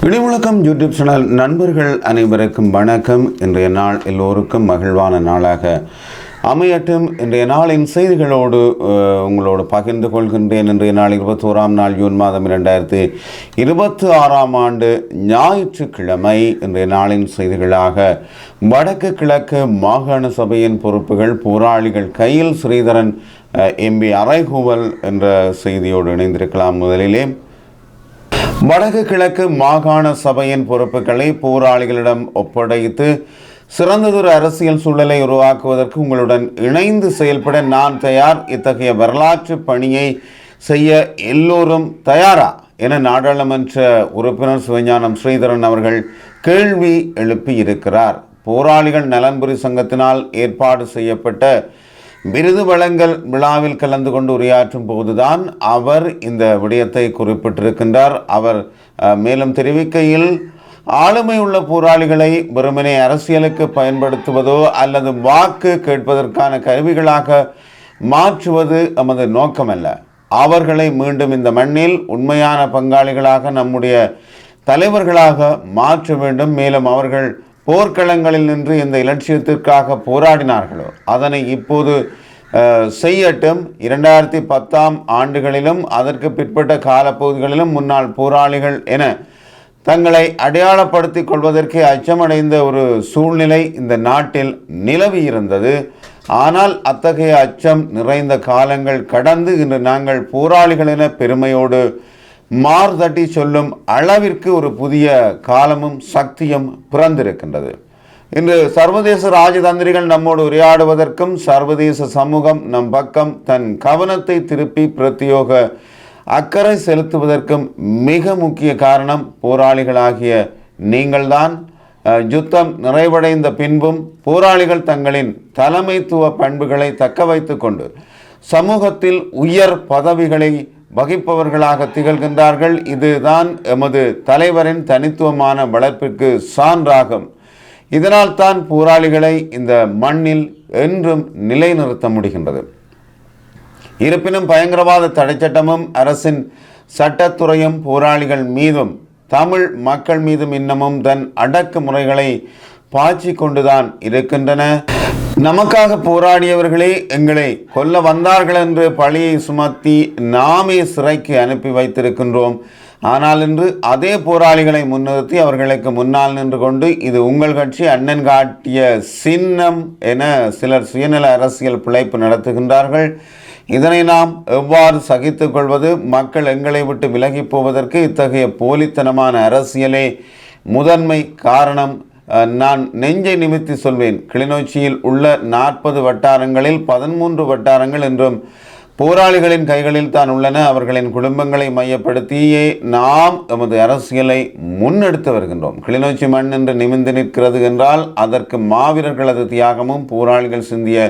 இடிமுழக்கம் YouTube channel நண்பர்கள் அனைவருக்கும் வணக்கம். இன்றைய நாள் எல்லோருக்கும் மகிழ்வான நாளாக அமையட்டும். இன்றைய நாளின் செய்திகளோடு உங்களோடு பகிர்ந்து கொள்கின்றேன். இன்றைய நாள் 21ஆம் நாள் ஜூன் மாதம் 2026ஆம் ஆண்டு ஞாயிற்றுக்கிழமை. இன்றைய நாளின் செய்திகளாக வடக்கு கிழக்கு மாகாண சபையின் பொறுப்புகள் போராளிகள் கையில் ஸ்ரீதரன் எம்பி அறைகூவல் என்ற செய்தியோடு இணைந்திருக்கலாம். முதலிலே வடக்கு கிழக்கு மாகாண சபையின் பொறுப்புகளை போராளிகளிடம் ஒப்படைத்து சிறந்ததொரு அரசியல் சூழலை உருவாக்குவதற்கு உங்களுடன் இணைந்து செயல்பட நான் தயார். இத்தகைய வரலாற்று பணியை செய்ய எல்லோரும் தயாரா என நாடாளுமன்ற உறுப்பினர் சிவஞானம் ஸ்ரீதரன் அவர்கள் கேள்வி எழுப்பியிருக்கிறார். போராளிகள் நலன்புரி சங்கத்தினால் ஏற்பாடு செய்யப்பட்ட விருது வழங்கல் விழாவில் கலந்து கொண்டு உரையாற்றும் போதுதான் அவர் இந்த விடயத்தை குறிப்பிட்டிருக்கின்றார். அவர் மேலும் தெரிவிக்கையில், ஆளுமை உள்ள போராளிகளை வெறுமனே அரசியலுக்கு பயன்படுத்துவதோ அல்லது வாக்கு கேட்பதற்கான கருவிகளாக மாற்றுவது நமது நோக்கமல்ல. அவர்களை மீண்டும் இந்த மண்ணில் உண்மையான பங்காளிகளாக, நம்முடைய தலைவர்களாக மாற்ற வேண்டும். மேலும் அவர்கள் போர்க்களங்களில் நின்று இந்த இலட்சியத்திற்காக போராடினார்களோ அதனை இப்போது செய்யட்டும். 2010ஆம் ஆண்டுகளிலும் அதற்கு பிற்பட்ட காலப்பகுதிகளிலும் முன்னாள் போராளிகள் என தங்களை அடையாளப்படுத்திக் கொள்வதற்கு அச்சமடைந்த ஒரு சூழ்நிலை இந்த நாட்டில் நிலவி இருந்தது. ஆனால் அத்தகைய அச்சம் நிறைந்த காலங்கள் கடந்து இன்று நாங்கள் போராளிகள் என பெருமையோடு மார்தட்டி சொல்லும் அளவிற்கு ஒரு புதிய காலமும் சக்தியும் பிறந்திருக்கின்றது. இன்று சர்வதேச ராஜதந்திரிகள் நம்மோடு உரையாடுவதற்கும் சர்வதேச சமூகம் நம் பக்கம் தன் கவனத்தை திருப்பி பிரத்யோக அக்கறை செலுத்துவதற்கும் மிக முக்கிய காரணம் போராளிகளாகிய நீங்கள்தான். யுத்தம் நிறைவடைந்த பின்பும் போராளிகள் தங்களின் தலைமைத்துவ பண்புகளை தக்க வைத்து கொண்டு சமூகத்தில் உயர் பதவிகளை வகிப்பவர்களாக திகழ்கின்றார்கள். இதுதான் எமது தலைவரின் தனித்துவமான வளர்ப்பிற்கு சான்றாகும். இதனால் தான் போராளிகளை இந்த மண்ணில் என்றும் நிலைநிறுத்த முடிகின்றது. இருப்பினும் பயங்கரவாத தடைச்சட்டமும் அரசின் சட்டத்துறையும் போராளிகள் மீதும் தமிழ் மக்கள் மீதும் இன்னமும் தன் அடக்குமுறைகளை பாய்ச்சி கொண்டுதான் இருக்கின்றன. நமக்காக போராடியவர்களே எங்களை கொல்ல வந்தார்கள் என்று பழியை சுமத்தி நாமே சிறைக்கு அனுப்பி வைத்திருக்கின்றோம். ஆனால் இன்று அதே போராளிகளை முன்னிறுத்தி அவர்களுக்கு முன்னால் நின்று கொண்டு இது உங்கள் கட்சி, அண்ணன் காட்டிய சின்னம் என சிலர் சுயநல அரசியல் பிழைப்பு நடத்துகின்றார்கள். இதனை நாம் எவ்வாறு சகித்துக் கொள்வது? மக்கள் எங்களை விட்டு விலகி போவதற்கு இத்தகைய போலித்தனமான அரசியலே முதன்மை காரணம். நான் நெஞ்சை நிமித்தி சொல்வேன், கிளிநொச்சியில் உள்ள 40 வட்டாரங்களில் 13 வட்டாரங்கள் என்றும் போராளிகளின் கைகளில் தான் உள்ளன. அவர்களின் குடும்பங்களை மையப்படுத்தியே நாம் எமது அரசியலை முன்னெடுத்து வருகின்றோம். கிளிநொச்சி மண் என்று நிமிர்ந்து நிற்கிறது என்றால் அதற்கு மாவீரர்களது தியாகமும் போராளிகள் சிந்திய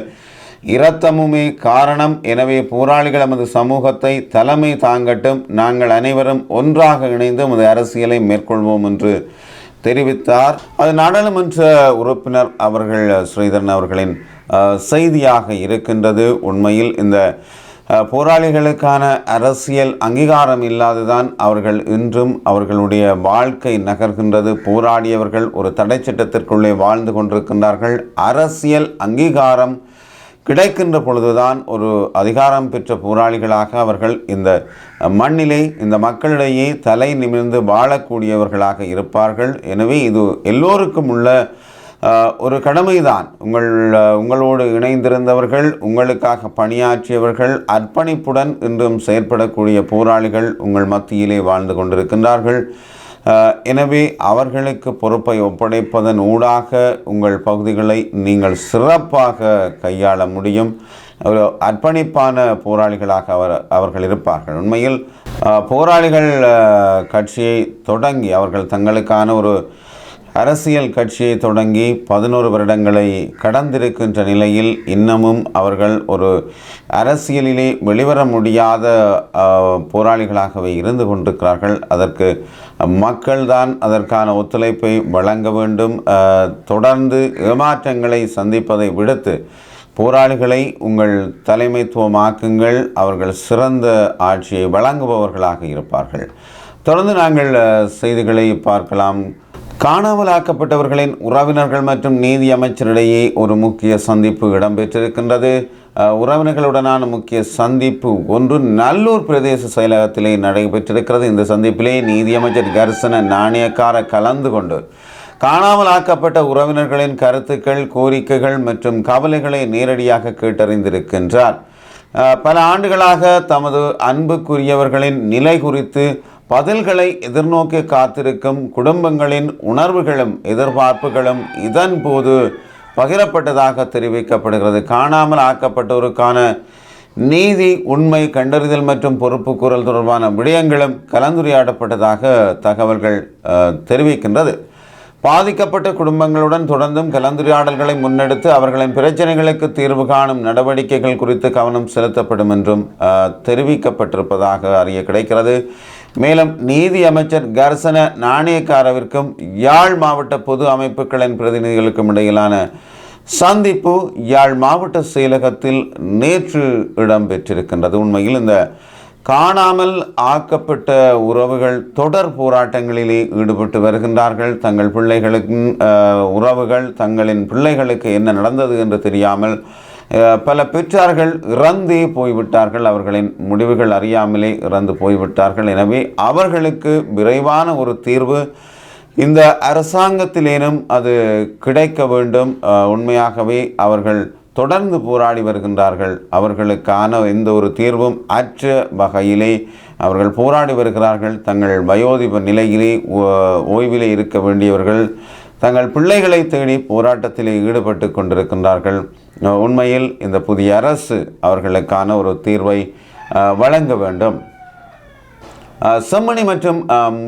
இரத்தமுமே காரணம். எனவே போராளிகள் எமது சமூகத்தை தலைமை தாங்கட்டும். நாங்கள் அனைவரும் ஒன்றாக இணைந்து எமது அரசியலை மேற்கொள்வோம் என்று தெரிவித்தார். அது நாடாளுமன்ற உறுப்பினர் அவர்கள் ஸ்ரீதரன் அவர்களின் செய்தியாக இருக்கின்றது. உண்மையில் இந்த போராளிகளுக்கான அரசியல் அங்கீகாரம் இல்லாதுதான் அவர்கள் இன்றும் அவர்களுடைய வாழ்க்கை நகர்கின்றது. போராடியவர்கள் ஒரு தடை சட்டத்திற்குள்ளே வாழ்ந்து கொண்டிருக்கின்றார்கள். அரசியல் அங்கீகாரம் கிடைக்கின்ற பொழுதுதான் ஒரு அதிகாரம் பெற்ற போராளிகளாக அவர்கள் இந்த மண்ணிலே இந்த மக்களிடையே தலை நிமிர்ந்து வாழக்கூடியவர்களாக இருப்பார்கள். எனவே இது எல்லோருக்கும் உள்ள ஒரு கடமைதான். உங்களோடு இணைந்திருந்தவர்கள், உங்களுக்காக பணியாற்றியவர்கள், அர்ப்பணிப்புடன் இன்றும் செயற்படக்கூடிய போராளிகள் உங்கள் மத்தியிலே வாழ்ந்து கொண்டிருக்கின்றார்கள். எனவே அவர்களுக்கு பொறுப்பை ஒப்படைப்பதன் ஊடாக உங்கள் பகுதிகளை நீங்கள் சிறப்பாக கையாள முடியும். ஒரு அர்ப்பணிப்பான போராளிகளாக அவர்கள் இருப்பார்கள். உண்மையில் போராளிகள் கட்சியை தொடங்கி அவர்கள் தங்களுக்கான ஒரு அரசியல் கட்சியை தொடங்கி 11 வருடங்களை கடந்திருக்கின்ற நிலையில் இன்னமும் அவர்கள் ஒரு அரசியலிலே வெளிவர முடியாத போராளிகளாகவே இருந்து கொண்டிருக்கிறார்கள். அதற்கு மக்கள்தான் அதற்கான ஒத்துழைப்பை வழங்க வேண்டும். தொடர்ந்து ஏமாற்றங்களை சந்திப்பதை விடுத்து போராளிகளை உங்கள் தலைமைத்துவமாக்குங்கள். அவர்கள் சிறந்த ஆட்சியை வழங்குபவர்களாக இருப்பார்கள். தொடர்ந்து நாங்கள் செய்திகளை பார்க்கலாம். காணாமலாக்கப்பட்டவர்களின் உறவினர்கள் மற்றும் நீதி அமைச்சரிடையே ஒரு முக்கிய சந்திப்பு இடம்பெற்றிருக்கின்றது. உறவினர்களுடனான முக்கிய சந்திப்பு ஒன்று நல்லூர் பிரதேச செயலகத்திலே நடைபெற்றிருக்கிறது. இந்த சந்திப்பிலே நீதியமைச்சர் கர்சன நாணயக்கார கலந்து கொண்டு காணாமலாக்கப்பட்ட உறவினர்களின் கருத்துக்கள், கோரிக்கைகள் மற்றும் கவலைகளை நேரடியாக கேட்டறிந்திருக்கின்றார். பல ஆண்டுகளாக தமது அன்புக்குரியவர்களின் நிலை குறித்து பதில்களை எதிர்நோக்கி காத்திருக்கும் குடும்பங்களின் உணர்வுகளும் எதிர்பார்ப்புகளும் இதன் போது பகிரப்பட்டதாக தெரிவிக்கப்படுகிறது. காணாமல் ஆக்கப்பட்டோருக்கான நீதி, உண்மை கண்டறிதல் மற்றும் பொறுப்புக்கூறல் தொடர்பான விடயங்களும் கலந்துரையாடப்பட்டதாக தகவல்கள் தெரிவிக்கின்றது. பாதிக்கப்பட்ட குடும்பங்களுடன் தொடர்ந்தும் கலந்துரையாடல்களை முன்னெடுத்து அவர்களின் பிரச்சனைகளுக்கு தீர்வு காணும் நடவடிக்கைகள் குறித்து கவனம் செலுத்தப்படும் என்றும் தெரிவிக்கப்பட்டிருப்பதாக அறிய கிடைக்கிறது. மேலும் நீதி அமைச்சர் கர்சன நாணயக்காரவிற்கும் யாழ் மாவட்ட பொது அமைப்புகளின் பிரதிநிதிகளுக்கும் இடையிலான சந்திப்பு யாழ் மாவட்ட செயலகத்தில் நேற்று இடம்பெற்றிருக்கின்றது. உண்மையில் இந்த காணாமல் ஆக்கப்பட்ட உறவுகள் தொடர் போராட்டங்களிலே ஈடுபட்டு வருகின்றார்கள். தங்கள் பிள்ளைகளுக்கு உறவுகள் தங்களின் பிள்ளைகளுக்கு என்ன நடந்தது என்று தெரியாமல் பல பெற்றார்கள் இறந்தே போய்விட்டார்கள். அவர்களின் முடிவுகள் அறியாமலே இறந்து போய்விட்டார்கள். எனவே அவர்களுக்கு விரைவான ஒரு தீர்வு இந்த அரசாங்கத்திலேனும் அது கிடைக்க வேண்டும். உண்மையாகவே அவர்கள் தொடர்ந்து போராடி வருகின்றார்கள். அவர்களுக்கான எந்த ஒரு தீர்வும் அற்ற வகையிலே அவர்கள் போராடி வருகிறார்கள். தங்கள் வயோதிப நிலையிலே ஓய்விலே இருக்க வேண்டியவர்கள் தங்கள் பிள்ளைகளை தேடி போராட்டத்திலே ஈடுபட்டு கொண்டிருக்கின்றார்கள். உண்மையில் இந்த புதிய அரசு அவர்களுக்கான ஒரு தீர்வை வழங்க வேண்டும். செம்மணி மற்றும்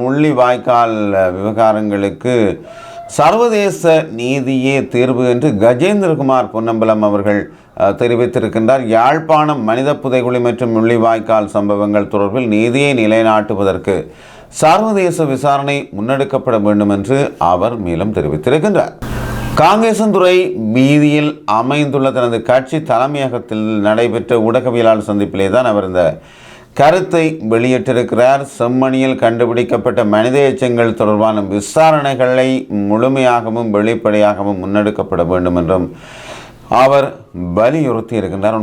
முள்ளிவாய்க்கால் விவகாரங்களுக்கு சர்வதேச நீதியே தீர்வு என்று கஜேந்திரகுமார் பொன்னம்பலம் அவர்கள் தெரிவித்திருக்கின்றார். யாழ்ப்பாணம் மனித புதைகுழி மற்றும் முள்ளிவாய்க்கால் சம்பவங்கள் தொடர்பில் நீதியை நிலைநாட்டுவதற்கு சர்வதேச விசாரணை முன்னெடுக்கப்பட வேண்டும் என்று அவர் மேலும் தெரிவித்திருக்கின்றார். காங்கேசன்துறை வீதியில் அமைந்துள்ள தனது கட்சி தலைமையகத்தில் நடைபெற்ற ஊடகவியலாளர் சந்திப்பிலே தான் அவர் இந்த கருத்தை வெளியிட்டிருக்கிறார். செம்மணியில் கண்டுபிடிக்கப்பட்ட மனித எச்சங்கள் தொடர்பான விசாரணைகளை முழுமையாகவும் வெளிப்படையாகவும் முன்னெடுக்கப்பட வேண்டும் என்றும் அவர் வலியுறுத்தி இருக்கின்றார்.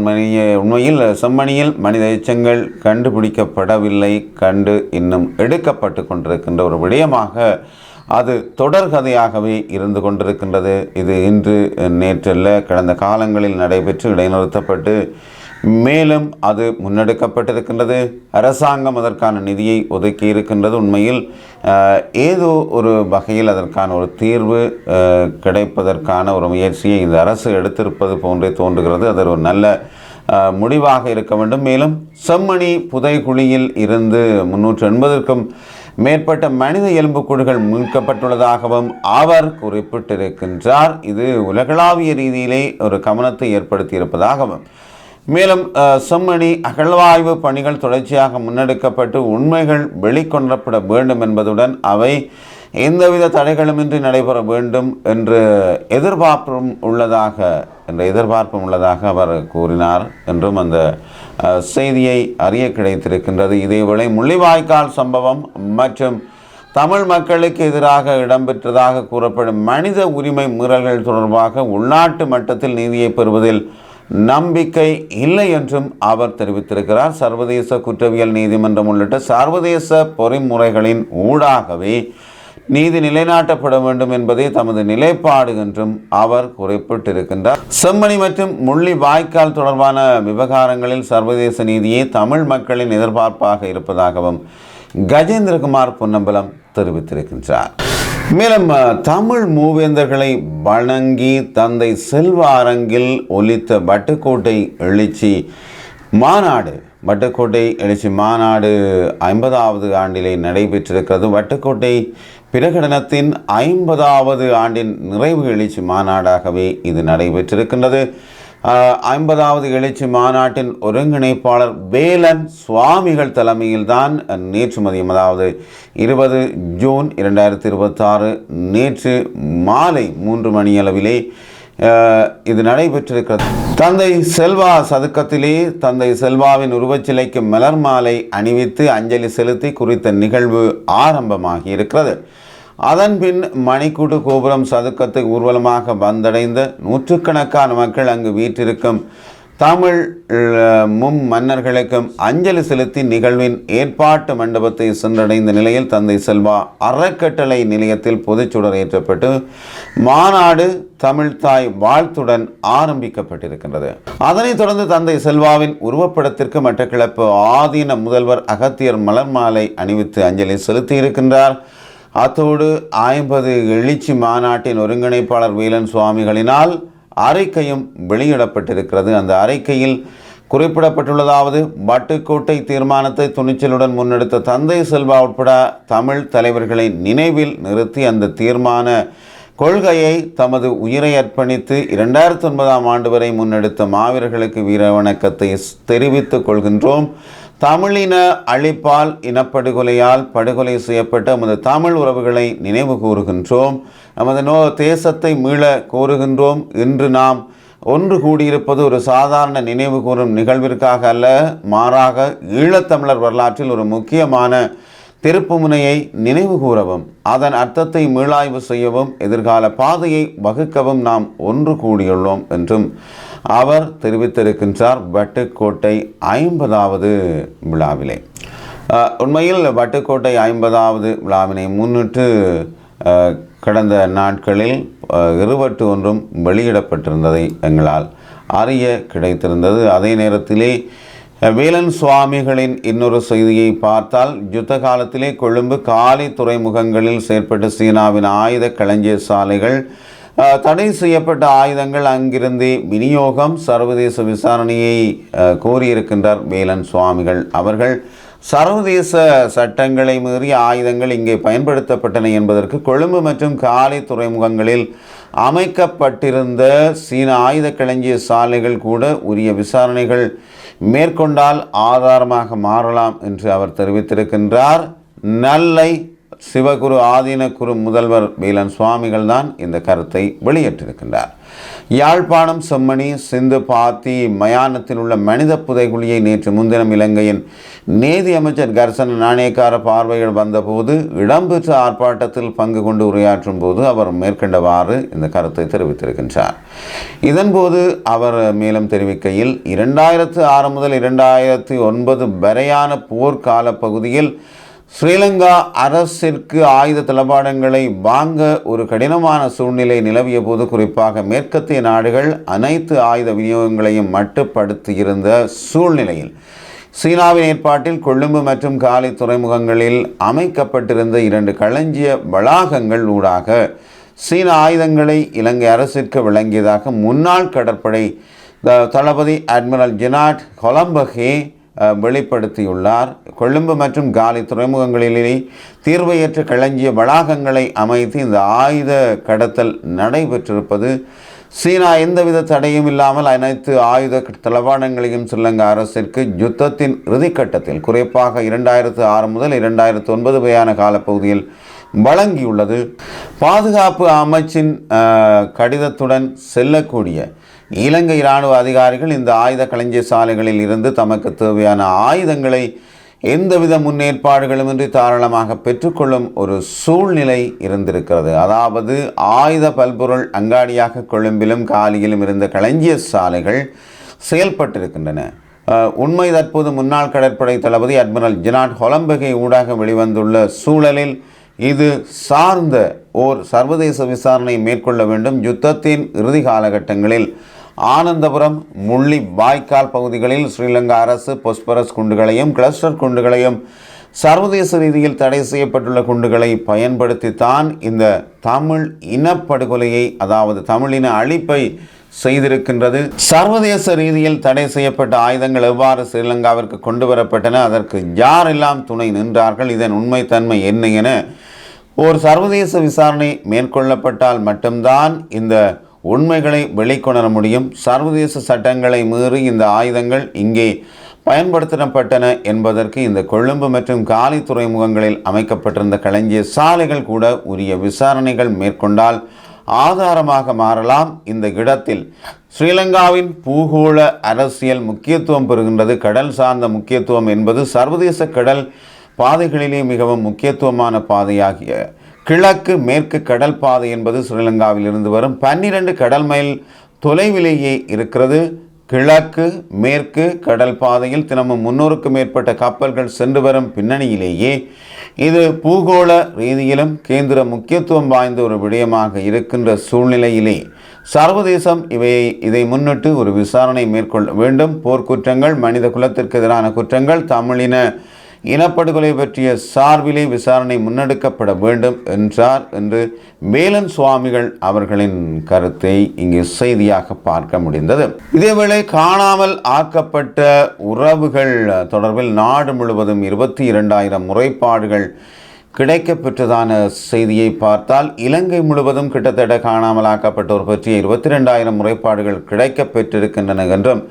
உண்மையில் செம்மணியில் மனித எச்சங்கள் கண்டுபிடிக்கப்படவில்லை, இன்னும் எடுக்கப்பட்டு கொண்டிருக்கின்ற ஒரு விடயமாக அது தொடர்கதையாகவே இருந்து கொண்டிருக்கின்றது. இது இன்று நேற்றல்ல, கடந்த காலங்களில் நடைபெற்று இடைநிறுத்தப்பட்டு மேலும் அது முன்னெடுக்கப்பட்டிருக்கின்றது. அரசாங்கம் அதற்கான நிதியை ஒதுக்கி இருக்கின்றது. உண்மையில் ஏதோ ஒரு வகையில் அதற்கான ஒரு தீர்வு கிடைப்பதற்கான ஒரு முயற்சியை இந்த அரசு எடுத்திருப்பது போன்றே தோன்றுகிறது. அது ஒரு நல்ல முடிவாக இருக்க வேண்டும். மேலும் செம்மணி புதைகுழியில் இருந்து 380க்கும் மேற்பட்ட மனித எலும்புக்கூடுகள் மீட்கப்பட்டுள்ளதாகவும் அவர் குறிப்பிட்டிருக்கின்றார். இது உலகளாவிய ரீதியிலே ஒரு கவனத்தை ஏற்படுத்தியிருப்பதாகவும், மேலும் செம்மணி அகழ்வாய்வு பணிகள் தொடர்ச்சியாக முன்னெடுக்கப்பட்டு உண்மைகள் வெளிக்கொணரப்பட வேண்டும் என்பதுடன் அவை எந்தவித தடைகளுமின்றி நடைபெற வேண்டும் என்று எதிர்பார்ப்பும் உள்ளதாக அவர் கூறினார் என்றும் அந்த செய்தியை அறிய கிடைத்திருக்கின்றது. இதேவேளை முள்ளிவாய்க்கால் சம்பவம் மற்றும் தமிழ் மக்களுக்கு எதிராக இடம்பெற்றதாக கூறப்படும் மனித உரிமை மீறல்கள் தொடர்பாக உள்நாட்டு மட்டத்தில் நீதியை பெறுவதில் நம்பிக்கை இல்லை என்றும் அவர் தெரிவித்திருக்கிறார். சர்வதேச குற்றவியல் நீதிமன்றம் உள்ளிட்ட சர்வதேச பொறிமுறைகளின் ஊடாகவே நீதி நிலைநாட்டப்பட வேண்டும் என்பதே தமது நிலைப்பாடு என்றும் அவர் குறிப்பிட்டிருக்கின்றார். செம்மணி மற்றும் முள்ளிவாய்க்கால் தொடர்பான விவகாரங்களில் சர்வதேச நீதியே தமிழ் மக்களின் எதிர்பார்ப்பாக இருப்பதாகவும் கஜேந்திரகுமார் பொன்னம்பலம் தெரிவித்திருக்கின்றார். மேலும் தமிழ் மூவேந்தர்களை வணங்கி தந்தை செல்வ அரங்கில் ஒலித்த வட்டுக்கோட்டை எழுச்சி மாநாடு 50வது ஆண்டிலே நடைபெற்றிருக்கிறது. வட்டுக்கோட்டை பிரகடனத்தின் 50வது ஆண்டின் நிறைவு எழுச்சி மாநாடாகவே இது நடைபெற்றிருக்கின்றது. 50வது எழுச்சி மாநாட்டின் ஒருங்கிணைப்பாளர் வேலன் சுவாமிகள் தலைமையில்தான் நேற்று மதியம், அதாவது 20 ஜூன் 2026 நேற்று மாலை 3 மணியளவிலே இது நடைபெற்றிருக்கிறது. தந்தை செல்வா சதுக்கத்திலே தந்தை செல்வாவின் உருவச்சிலைக்கு மலர் மாலை அணிவித்து அஞ்சலி செலுத்தி குறித்த நிகழ்வு ஆரம்பமாகி இருக்கிறது. அதன்பின் மணிக்கூட்டு கோபுரம் சதுக்கத்தை ஊர்வலமாக வந்தடைந்த நூற்றுக்கணக்கான மக்கள் அங்கு வீற்றிருக்கும் தமிழ் மன்னர்களுக்கும் அஞ்சலி செலுத்தி நிகழ்வின் ஏற்பாட்டு மண்டபத்தை சென்றடைந்த நிலையில் தந்தை செல்வா அறக்கட்டளை நிலையத்தில் பொதுச்சுடர் ஏற்றப்பட்டு மாநாடு தமிழ்தாய் வாழ்த்துடன் ஆரம்பிக்கப்பட்டிருக்கின்றது. அதனைத் தொடர்ந்து தந்தை செல்வாவின் உருவப்படத்திற்கு மட்டக்களப்பு ஆதீன முதல்வர் அகத்தியர் மலர் மாலை அணிவித்து அஞ்சலி செலுத்தியிருக்கின்றார். அத்தோடு 50 எழுச்சி மாநாட்டின் ஒருங்கிணைப்பாளர் வேலன் சுவாமிகளினால் அறிக்கையும் வெளியிடப்பட்டிருக்கிறது. அந்த அறிக்கையில் குறிப்பிடப்பட்டுள்ளதாவது, வட்டுக்கோட்டை தீர்மானத்தை துணிச்சலுடன் முன்னெடுத்த தந்தை செல்வா உட்பட தமிழ் தலைவர்களை நினைவில் நிறுத்தி அந்த தீர்மான கொள்கையை தமது உயிரை அர்ப்பணித்து 2009ஆம் ஆண்டு வரை முன்னெடுத்த மாவீரர்களுக்கு வீர வணக்கத்தை தெரிவித்துக் கொள்கின்றோம். தமிழின அழிப்பால் இனப்படுகொலையால் படுகொலை செய்யப்பட்ட நமது தமிழ் உறவுகளை நினைவு கூறுகின்றோம். நமது தேசத்தை மீள கோருகின்றோம். இன்று நாம் ஒன்று கூடியிருப்பது ஒரு சாதாரண நினைவு கூறும் நிகழ்விற்காக அல்ல, மாறாக ஈழத்தமிழர் வரலாற்றில் ஒரு முக்கியமான திருப்புமுனையை நினைவு கூறவும் அதன் அர்த்தத்தை மீளாய்வு செய்யவும் எதிர்கால பாதையை வகுக்கவும் நாம் ஒன்று கூடியுள்ளோம் என்றும் அவர் தெரிவித்திருக்கின்றார். வட்டுக்கோட்டை 50வது விழாவிலே உண்மையில் வட்டுக்கோட்டை 50வது விழாவினை முன்னிட்டு கடந்த நாட்களில் இருவட்டு ஒன்றும் வெளியிடப்பட்டிருந்ததை எங்களால் அறிய கிடைத்திருந்தது. அதே நேரத்திலே வேலன் சுவாமிகளின் இன்னொரு செய்தியை பார்த்தால், யுத்த காலத்திலே கொழும்பு காலி துறைமுகங்களில் செயற்பட்ட சீனாவின் ஆயுத களஞ்சிய சாலைகள் தடை செய்யப்பட்ட ஆயுதங்கள் அங்கிருந்தே விநியோகம் சர்வதேச விசாரணையை கோரியிருக்கின்றார் வேலன் சுவாமிகள் அவர்கள். சர்வதேச சட்டங்களை மீறிய ஆயுதங்கள் இங்கே பயன்படுத்தப்பட்டன என்பதற்கு கொழும்பு மற்றும் காலி துறைமுகங்களில் அமைக்கப்பட்டிருந்த சீன ஆயுத களஞ்சிய சாலைகள் கூட உரிய விசாரணைகள் மேற்கொண்டால் ஆதாரமாக மாறலாம் என்று அவர் தெரிவித்திருக்கின்றார். நல்லை சிவகுரு ஆதீன குரு முதல்வர் வேலன் சுவாமிகள் தான் இந்த கருத்தை வெளியிட்டிருக்கின்றார். யாழ்ப்பாணம் செம்மணி சிந்து பாத்தி மயானத்தில் உள்ள மனித புதைகுழியை நேற்று முன்தினம் இலங்கையின் நீதி அமைச்சர் கர்சன நாணயக்கார பார்வையில் வந்தபோது இடம்பெற்ற ஆர்ப்பாட்டத்தில் பங்கு கொண்டு உரையாற்றும் போது அவர் மேற்கண்டவாறு இந்த கருத்தை தெரிவித்திருக்கின்றார். இதன்போது அவர் மேலும் தெரிவிக்கையில், 2006 முதல் 2009 வரையான போர்க்கால பகுதியில் ஸ்ரீலங்கா அரசிற்கு ஆயுத தளபாடங்களை வாங்க ஒரு கடினமான சூழ்நிலை நிலவிய போது, குறிப்பாக மேற்கத்திய நாடுகள் அனைத்து ஆயுத விநியோகங்களையும் மட்டுப்படுத்தியிருந்த சூழ்நிலையில் சீனாவின் ஏற்பாட்டில் கொழும்பு மற்றும் காலி துறைமுகங்களில் அமைக்கப்பட்டிருந்த 2 களஞ்சிய வளாகங்கள் ஊடாக சீன ஆயுதங்களை இலங்கை அரசிற்கு வழங்கியதாக முன்னாள் கடற்படை தளபதி அட்மிரல் ஜெனாட் கொலம்பகே வெளிப்படுத்தியுள்ளார். கொழும்பு மற்றும் காலி துறைமுகங்களிலே தீர்வையற்ற களஞ்சிய வளாகங்களை அமைத்து இந்த ஆயுத கடத்தல் நடைபெற்றிருப்பது சீனா எந்தவித தடையும் இல்லாமல் அனைத்து ஆயுத தளவாடங்களையும் ஸ்ரீலங்கா அரசிற்கு யுத்தத்தின் இறுதிக்கட்டத்தில் குறிப்பாக 2006 முதல் 2009 வரையான காலப்பகுதியில் வழங்கியுள்ளது. பாதுகாப்பு அமைச்சின் கடிதத்துடன் செல்லக்கூடிய இலங்கை இராணுவ அதிகாரிகள் இந்த ஆயுத களஞ்சிய சாலைகளில் இருந்து தமக்கு தேவையான ஆயுதங்களை எந்தவித முன்னேற்பாடுகளுமின்றி தாராளமாக பெற்றுக்கொள்ளும் ஒரு சூழ்நிலை இருந்திருக்கிறது. அதாவது ஆயுத பல்பொருள் அங்காடியாக கொழும்பிலும் காலியிலும் இருந்த களஞ்சிய சாலைகள் செயல்பட்டிருக்கின்றன. உண்மை தற்போது முன்னாள் கடற்படை தளபதி அட்மிரல் ஜெனாட் கொலம்பகே ஊடாக வெளிவந்துள்ள சூழலில் இது சார்ந்த ஓர் சர்வதேச விசாரணை மேற்கொள்ள வேண்டும். யுத்தத்தின் இறுதி காலகட்டங்களில் ஆனந்தபுரம் முள்ளி வாய்க்கால் பகுதிகளில் ஸ்ரீலங்கா அரசு பொஸ்பரஸ் குண்டுகளையும் கிளஸ்டர் குண்டுகளையும் சர்வதேச ரீதியில் தடை செய்யப்பட்டுள்ள குண்டுகளை பயன்படுத்தித்தான் இந்த தமிழ் இனப்படுகொலையை, அதாவது தமிழின அழிப்பை செய்திருக்கின்றது. சர்வதேச ரீதியில் தடை செய்யப்பட்ட ஆயுதங்கள் எவ்வாறு ஸ்ரீலங்காவிற்கு கொண்டு வரப்பட்டன, அதற்கு யாரெல்லாம் துணை நின்றார்கள், இதன் உண்மைத்தன்மை என்ன என ஒரு சர்வதேச விசாரணை மேற்கொள்ளப்பட்டால் மட்டும்தான் இந்த உண்மைகளை வெளிக்கொணர முடியும். சர்வதேச சட்டங்களை மீறி இந்த ஆயுதங்கள் இங்கே பயன்படுத்தப்பட்டன என்பதற்கு இந்த கொழும்பு மற்றும் காலி துறைமுகங்களில் அமைக்கப்பட்டிருந்த களஞ்சிய சாலைகள் கூட உரிய விசாரணைகள் மேற்கொண்டால் ஆதாரமாக மாறலாம். இந்த இடத்தில் ஸ்ரீலங்காவின் பூகோள அரசியல் முக்கியத்துவம் பெறுகின்றது. கடல் சார்ந்த முக்கியத்துவம் என்பது சர்வதேச கடல் பாதைகளிலே மிகவும் முக்கியத்துவமான பாதையாகிய கிழக்கு மேற்கு கடல் பாதை என்பது ஸ்ரீலங்காவில் இருந்து வரும் 12 கடல் மைல் தொலைவிலேயே இருக்கிறது. கிழக்கு மேற்கு கடல் பாதையில் தினமும் 300க்கும் மேற்பட்ட கப்பல்கள் சென்று வரும் பின்னணியிலேயே இது பூகோள ரீதியிலும் கேந்திர முக்கியத்துவம் வாய்ந்த ஒரு விடயமாக இருக்கின்ற சூழ்நிலையிலே சர்வதேசம் இதை முன்னிட்டு ஒரு விசாரணை மேற்கொள்ள வேண்டும். போர்க்குற்றங்கள், மனித குலத்திற்கு எதிரான குற்றங்கள், தமிழின இனப்படுகொலை பற்றிய சார்பிலே விசாரணை முன்னெடுக்கப்பட வேண்டும் என்றார் என்று வேலன் சுவாமிகள் அவர்களின் கருத்தை இங்கே செய்தியாக பார்க்க முடிந்தது. இதேவேளை காணாமல் ஆக்கப்பட்ட உறவுகள் தொடர்பில் நாடு முழுவதும் 22,000 முறைப்பாடுகள் கிடைக்கப்பெற்றதான செய்தியை பார்த்தால் இலங்கை முழுவதும் கிட்டத்தட்ட காணாமல் ஆக்கப்பட்டோர் பற்றிய 22,000 முறைப்பாடுகள் கிடைக்கப்பெற்றிருக்கின்றன என்றும்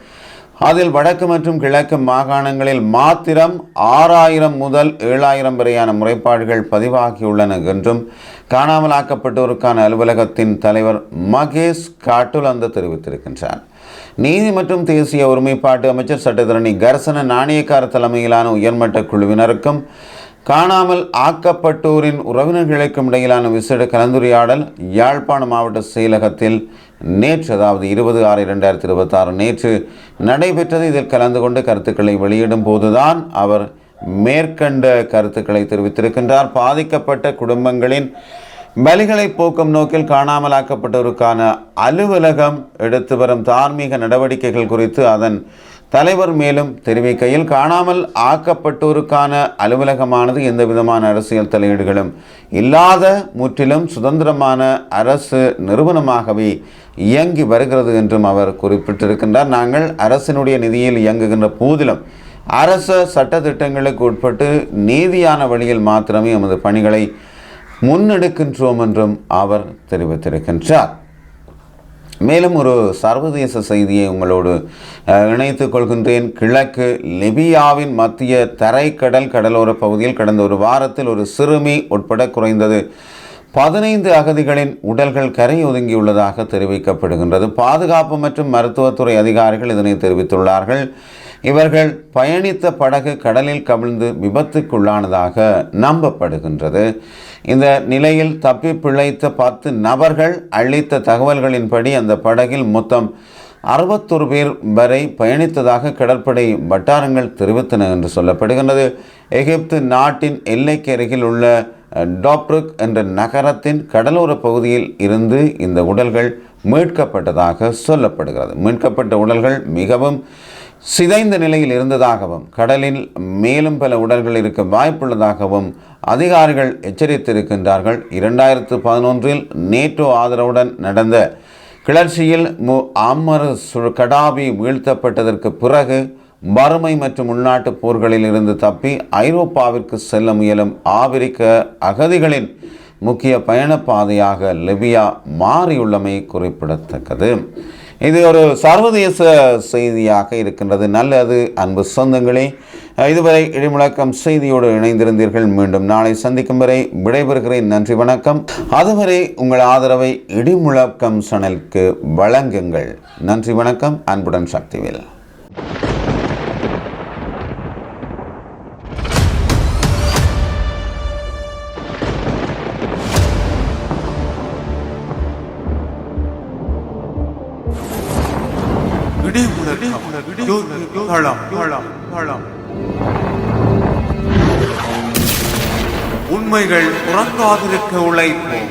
அதில் வடக்கு மற்றும் கிழக்கு மாகாணங்களில் மாத்திரம் 6,000 முதல் 7,000 வரையான முறைப்பாடுகள் பதிவாகியுள்ளன என்றும் காணாமலாக்கப்பட்டோருக்கான அலுவலகத்தின் தலைவர் மகேஷ் காட்டுலந்த தெரிவித்திருக்கின்றார். நீதி மற்றும் தேசிய ஒருமைப்பாட்டு அமைச்சர் சட்டத்தரணி கர்சன நாணயக்கார தலைமையிலான உயர்மட்ட குழுவினருக்கும் காணாமல் ஆக்கப்பட்டோரின் உறவினர்களுக்கும் இடையிலான விசேட கலந்துரையாடல் யாழ்ப்பாண மாவட்ட செயலகத்தில் நேற்று, அதாவது 20/6/2026 நேற்று நடைபெற்றது. இதில் கலந்து கொண்டு கருத்துக்களை வெளியிடும் போதுதான் அவர் மேற்கண்ட கருத்துக்களை தெரிவித்திருக்கின்றார். பாதிக்கப்பட்ட குடும்பங்களின் பலிகளை போக்கும் நோக்கில் காணாமலாக்கப்பட்டோருக்கான அலுவலகம் எடுத்து வரும் தார்மீக நடவடிக்கைகள் குறித்து அதன் தலைவர் மேலும் தெரிவிக்கையில், காணாமல் ஆக்கப்பட்டோருக்கான அலுவலகமானது எந்த விதமான அரசியல் தலையீடுகளும் இல்லாத முற்றிலும் சுதந்திரமான அரசு நிறுவனமாகவே இயங்கி வருகிறது என்றும் அவர் குறிப்பிட்டிருக்கின்றார். நாங்கள் அரசினுடைய நிதியில் இயங்குகின்ற போதிலும் அரச சட்டத்திட்டங்களுக்கு உட்பட்டு நீதியான வழியில் மாத்திரமே எமது பணிகளை முன்னெடுக்கின்றோம் என்றும் அவர் தெரிவித்திருக்கின்றார். மேலும் ஒரு சர்வதேச செய்தியை உங்களோடு இணைத்துக் கொள்கின்றேன். கிழக்கு லிபியாவின் மத்திய தரைக்கடல் கடலோர பகுதியில் கடந்த ஒரு வாரத்தில் ஒரு சிறுமி உட்பட குறைந்தது 15 அகதிகளின் உடல்கள் கரை ஒதுங்கியுள்ளதாக தெரிவிக்கப்படுகின்றது. பாதுகாப்பு மற்றும் மருத்துவத்துறை அதிகாரிகள் இதனை தெரிவித்துள்ளார்கள். இவர்கள் பயணித்த படகு கடலில் கவிழ்ந்து விபத்துக்குள்ளானதாக நம்பப்படுகின்றது. இந்த நிலையில் தப்பி பிழைத்த 10 நபர்கள் அளித்த தகவல்களின்படி அந்த படகில் மொத்தம் 61 பேர் வரை பயணித்ததாக கடற்படை வட்டாரங்கள் தெரிவித்தன என்று சொல்லப்படுகின்றது. எகிப்து நாட்டின் எல்லைக்கு அருகில் உள்ள டாப்ருக் என்ற நகரத்தின் கடலோர பகுதியில் இருந்து இந்த உடல்கள் மீட்கப்பட்டதாக சொல்லப்படுகிறது. மீட்கப்பட்ட உடல்கள் மிகவும் சிதைந்த நிலையில் இருந்ததாகவும் கடலில் மேலும் பல உடல்கள் இருக்க வாய்ப்புள்ளதாகவும் அதிகாரிகள் எச்சரித்திருக்கின்றார்கள். 2011 நேட்டோ ஆதரவுடன் நடந்த கிளர்ச்சியில் முஅம்மர் கடாபி வீழ்த்தப்பட்டதற்கு பிறகு வறுமை மற்றும் உள்நாட்டு போர்களில் இருந்து தப்பி ஐரோப்பாவிற்கு செல்ல முயலும் ஆப்பிரிக்க அகதிகளின் முக்கிய பயண பாதையாக லிபியா மாறியுள்ளமை குறிப்பிடத்தக்கது. இது ஒரு சர்வதேச செய்தியாக இருக்கின்றது. நல்லது அன்பு சொந்தங்களே, இதுவரை இடிமுழக்கம் செய்தியோடு இணைந்திருந்தீர்கள். மீண்டும் நாளை சந்திக்கும் வரை விடைபெறுகிறேன். நன்றி, வணக்கம். அதுவரை உங்கள் ஆதரவை இடிமுழக்கம் சேனலுக்கு வழங்குங்கள். நன்றி, வணக்கம். அன்புடன் சக்திவேல். உண்மைகள் உறங்காதிருக்க உழைப்போம்.